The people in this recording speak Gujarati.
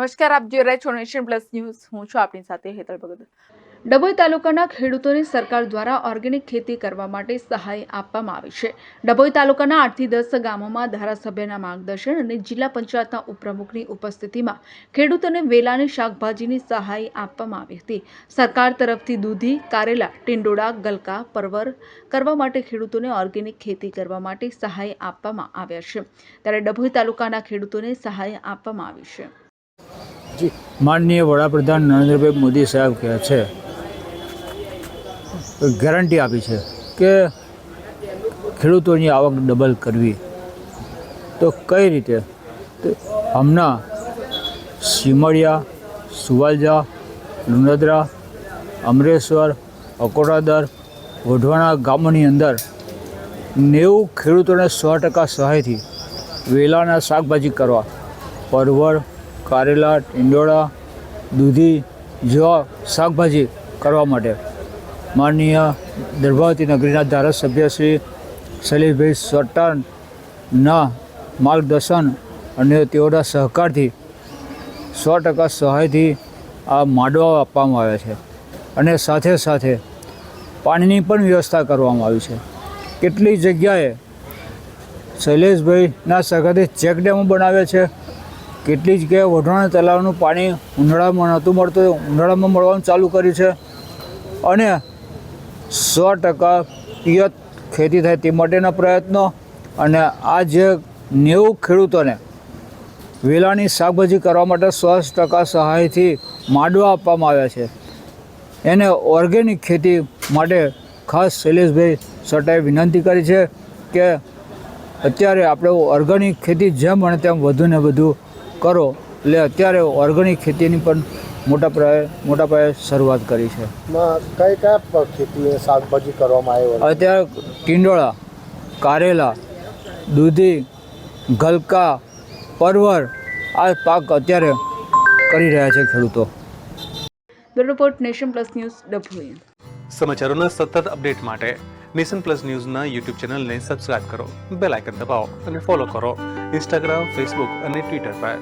નમસ્કાર, આપ જોઈ રહ્યા છો નેશન પ્લસ ન્યૂઝ. હું છું આપની સાથે હેતલ ભગત. ડભોઈ તાલુકાના ખેડૂતોને સરકાર દ્વારા ઓર્ગેનિક ખેતી કરવા માટે સહાય આપવામાં આવી છે. ડભોઈ તાલુકાના 8 થી 10 ગામોમાં ધારાસભ્યના માર્ગદર્શન અને જિલ્લા પંચાયતના ઉપપ્રમુખની ઉપસ્થિતિમાં ખેડૂતોને વેલાની શાકભાજીની સહાય આપવામાં આવી હતી. સરકાર તરફથી દૂધી, કારેલા, ટીંડોળા, ગલકા, પરવર કરવા માટે ખેડૂતોને ઓર્ગેનિક ખેતી કરવા માટે સહાય આપવામાં આવ્યા છે. ત્યારે ડભોઈ તાલુકાના ખેડૂતોને સહાય આપવામાં આવી છે. માનનીય વડાપ્રધાન નરેન્દ્રભાઈ મોદી સાહેબ કહે છે, ગેરંટી આપી છે કે ખેડૂતોની આવક ડબલ કરવી. તો કઈ રીતે? હમણાં સીમળિયા, સુવાલજા, લુણદરા, અમરેશ્વર, અકોટાદર, વઢવાણા ગામોની અંદર 90 ખેડૂતોને 100% સહાયથી વેલાના શાકભાજી કરવા, પરવળ, કારેલા, ટીંડોળા, દૂધી જેવા શાકભાજી કરવા માટે માનનીય દર્ભાવતી નગરીના ધારાસભ્ય શ્રી શૈલેષભાઈ સોટાના માર્ગદર્શન અને તેઓના સહકારથી 100% સહાયથી આ માંડવા આપવામાં આવ્યા છે. અને સાથે સાથે પાણીની પણ વ્યવસ્થા કરવામાં આવી છે. કેટલી જગ્યાએ શૈલેષભાઈના સહકારથી ચેકડેમો બનાવ્યા છે. કેટલી જગ્યાએ વઢવાણા તલાવનું પાણી ઉનાળામાં નહોતું મળતું, ઉનાળામાં મળવાનું ચાલુ કર્યું છે. અને 100% પિયત ખેતી થાય તે માટેના પ્રયત્નો. અને આ જે 90 ખેડૂતોને વેલાની શાકભાજી કરવા માટે 100% સહાયથી માંડવા આપવામાં આવ્યા છે. એને ઓર્ગેનિક ખેતી માટે ખાસ શૈલેષભાઈ સોટાએ વિનંતી કરી છે કે અત્યારે આપણે ઓર્ગેનિક ખેતી જેમ બને તેમ વધુ ને વધુ કરો. એટલે અત્યારે ઓર્ગેનિક ખેતીની પણ મોટા પાયે શરૂઆત કરી છે. કઈ ખેતી શાકભાજી કરવામાં આવ્યો? અત્યારે ટીંડોળા, કારેલા, દૂધી, ગલકા, પરવર આ પાક અત્યારે કરી રહ્યા છે ખેડૂતો. Bureau report, Nation Plus News, Dabhoi. સમાચારોના સતત અપડેટ માટે નેશન પ્લસ ન્યૂઝના યુટ્યુબ ચેનલને સબસ્ક્રાઇબ કરો, બેલ આઇકન દબાવો અને ફોલો કરો ઇન્સ્ટાગ્રામ, ફેસબુક અને ટ્વિટર પર.